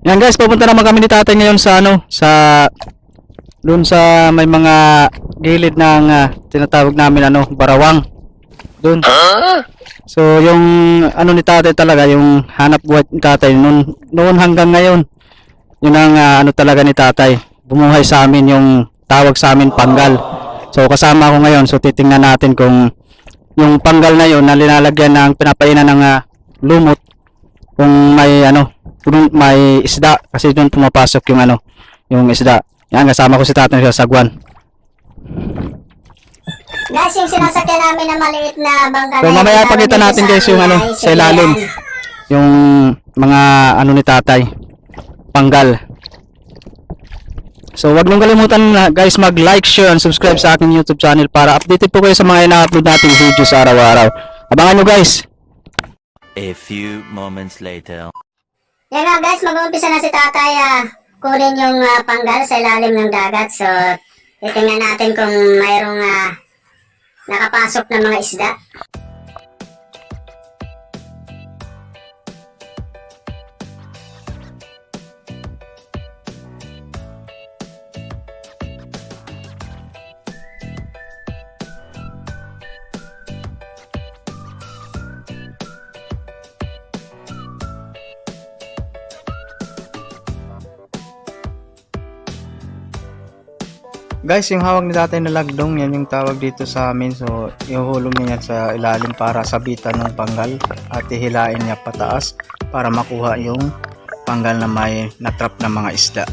Yan guys, pupunta naman kami ni tatay ngayon sa doon sa may mga gilid ng tinatawag namin barawang. Doon. So yung ni tatay talaga, yung hanap buhay ni tatay noon hanggang ngayon. Yun ang talaga ni tatay. Bumuhay sa amin, yung tawag sa amin panggal. So kasama ako ngayon, so titingnan natin kung yung panggal na yun na linalagyan ng pinapainan ng lumot, kung may kung may isda, kasi doon pumapasok yung isda. Yan, kasama ko si tatay sa sagwan. Guys, yung sinasakyan namin na maliit na bangka. So mamaya pakita natin guys yung sa ilalim, yung mga ni tatay, panggal. So wag niyong kalimutan guys mag-like, share, and subscribe sa aking YouTube channel para updated po kayo sa mga ina-upload nating videos araw-araw. Abangan nyo guys. A few moments later. Yan nga guys, mag-uumpisa na si tatay kunin yung panggal sa ilalim ng dagat. So titingnan natin kung mayroong nakapasok na mga isda. Guys, yung hawak ni tatay na lagdong, yan yung tawag dito sa amin. So ihuhulog niya sa ilalim para sabitan ng panggal at ihilain niya pataas para makuha yung panggal na may natrap na mga isda.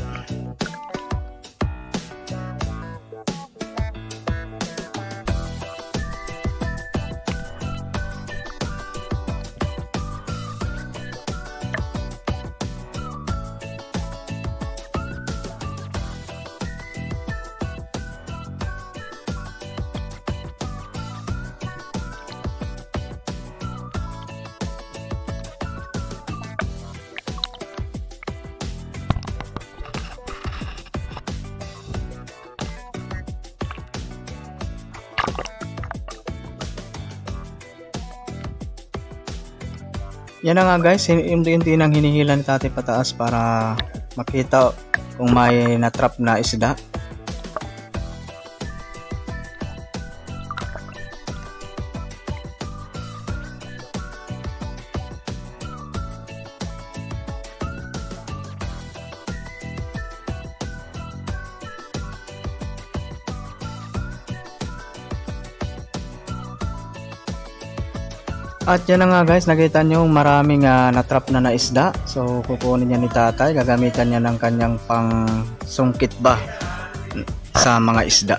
Yan na nga guys, hindi nang hinihila ni tatay pataas para makita kung may natrap na isda. At yan na nga guys, nakita nyo maraming natrap na isda. So kukunin niya ni tatay, gagamitan niya ng kanyang pang sungkit ba sa mga isda.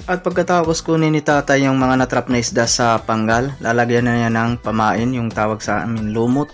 At pagkatapos kunin ni tatay yung mga natrap na isda sa panggal, lalagyan na niya ng pamain, yung tawag sa amin lumot.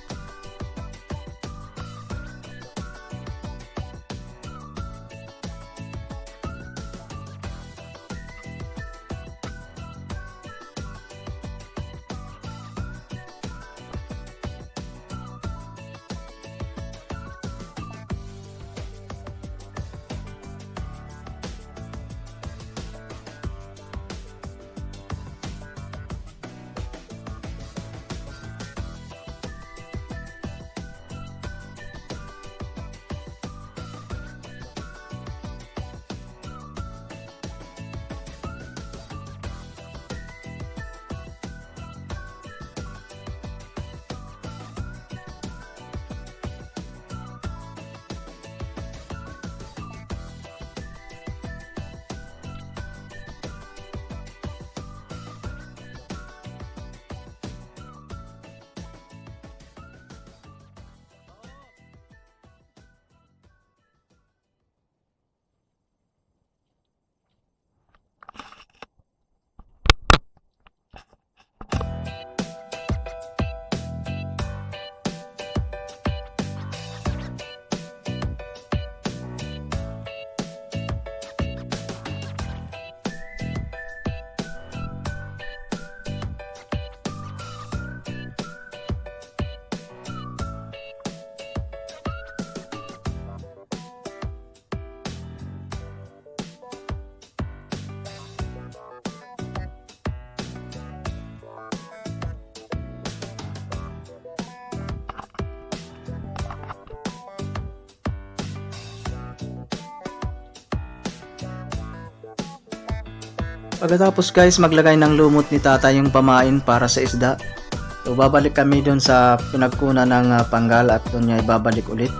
Pagkatapos guys, maglagay ng lumot ni tatay yung pamain para sa isda. So babalik kami doon sa pinagkunan ng panggal at doon niya ibabalik ulit.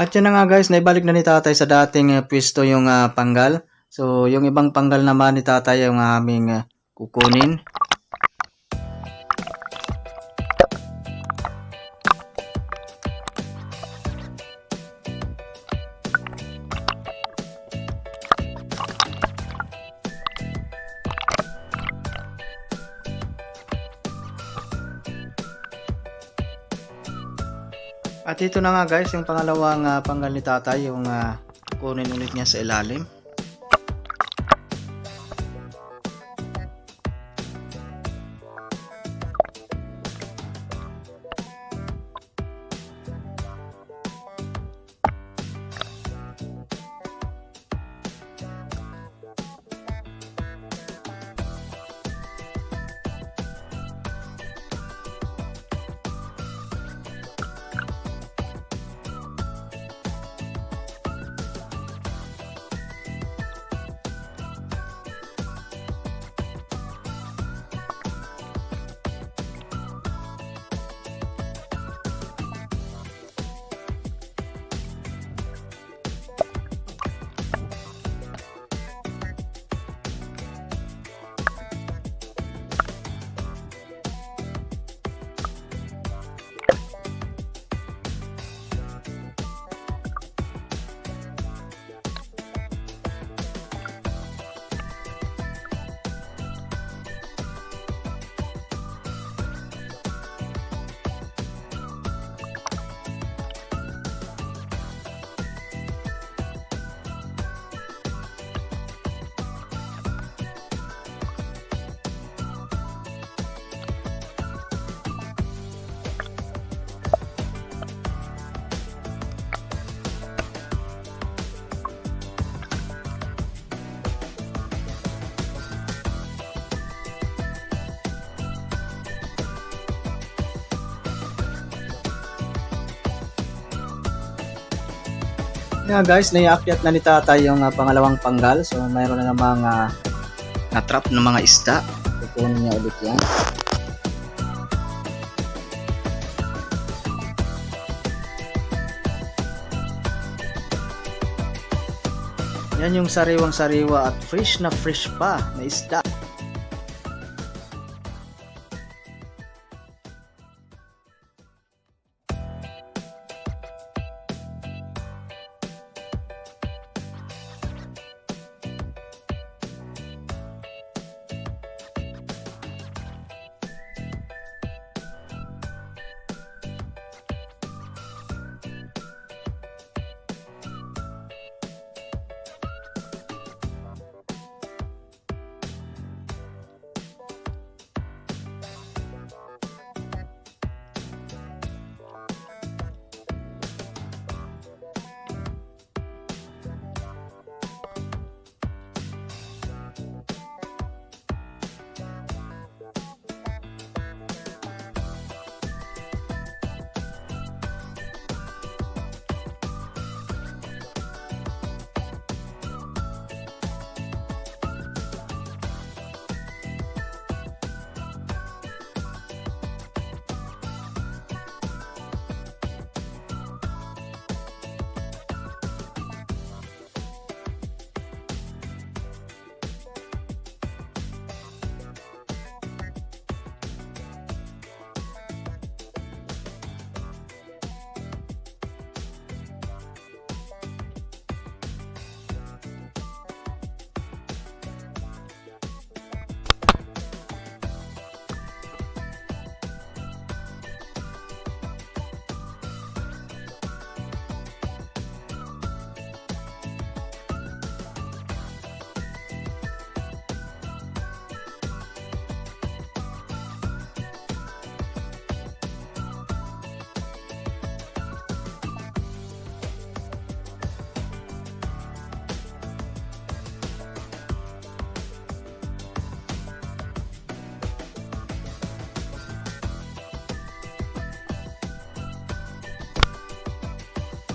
At yan na nga guys, naibalik na ni tatay sa dating pwesto yung panggal. So yung ibang panggal naman ni tatay yung aming kukunin. At ito na nga guys, yung pangalawang panggal ni tatay, yung kunin ulit niya sa ilalim. Nga guys, naiakyat na ni tatay yung pangalawang panggal. So mayroon na namang na-trap ng mga isda. Kukunin niya ulit yan. Yan yung sariwang sariwa at fresh na fresh pa na isda.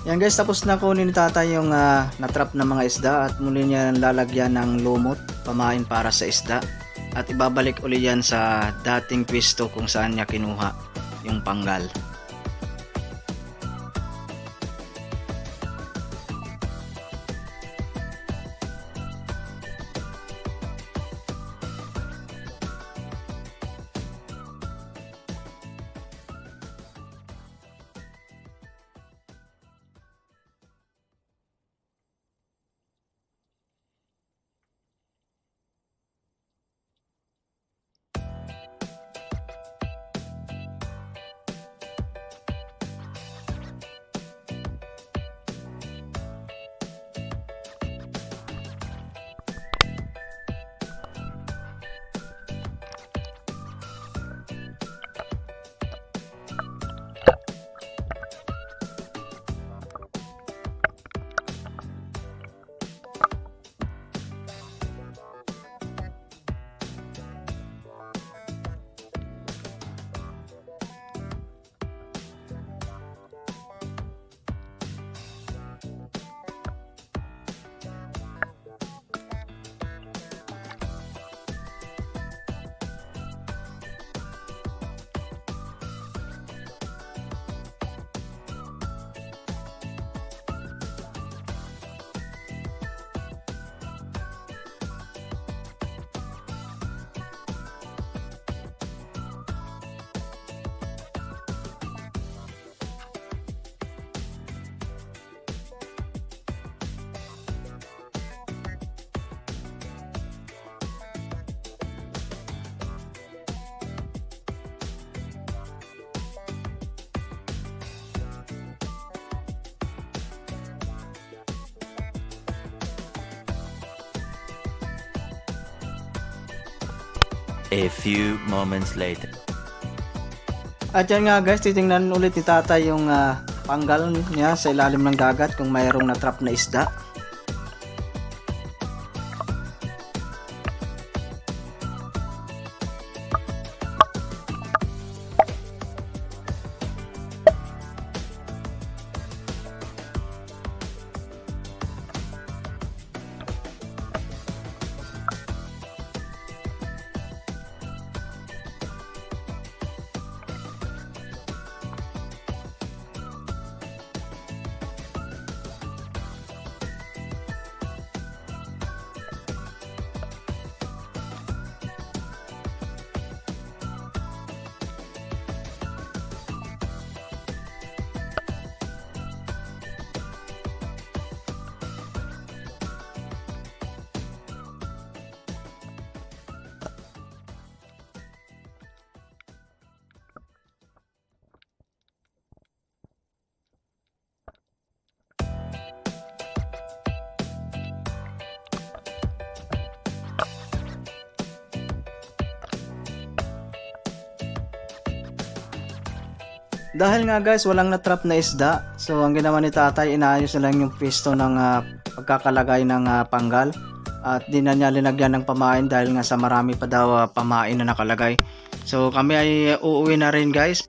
Yan guys, tapos na kunin ni tatay yung natrap na mga isda at muli niya lalagyan ng lumot, pamain para sa isda at ibabalik uli yan sa dating pwesto kung saan niya kinuha yung panggal. A few moments later. At yan nga guys, titingnan ulit ni tatay yung panggal niya sa ilalim ng dagat kung mayroong natrap na isda. Dahil nga guys, walang natrap na isda. So ang ginawa ni tatay, inaayos na lang yung pwesto ng pagkakalagay ng panggal. At di na niya linagyan ng pamain dahil nga sa marami pa daw pamain na nakalagay. So kami ay uuwi na rin guys.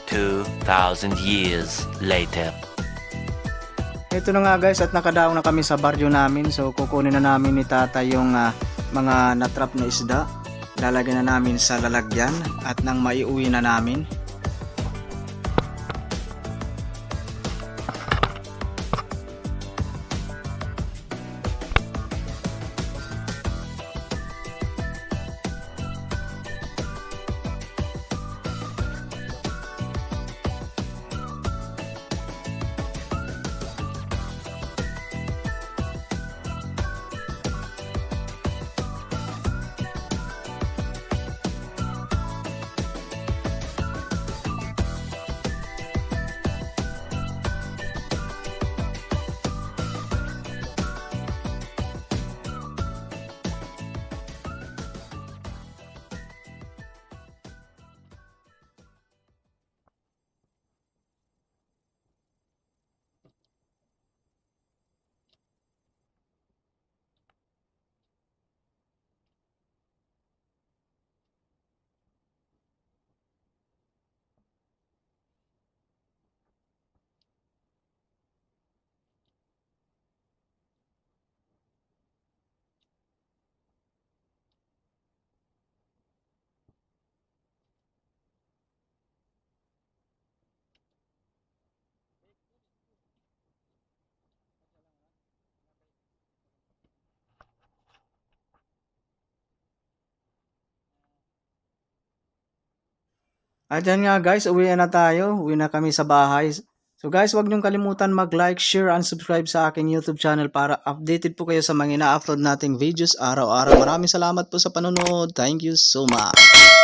Two 2,000 years later. Ito na nga guys, at nakadaong na kami sa baryo namin. So kukunin na namin ni tata yung mga natrap na isda. Lalagyan na namin sa lalagyan at nang maiuwi na namin. At yan nga guys, uwi na tayo. Uwi na kami sa bahay. So guys, huwag niyong kalimutan mag-like, share, and subscribe sa aking YouTube channel para updated po kayo sa mga ina-upload nating videos araw-araw. Maraming salamat po sa panonood. Thank you so much.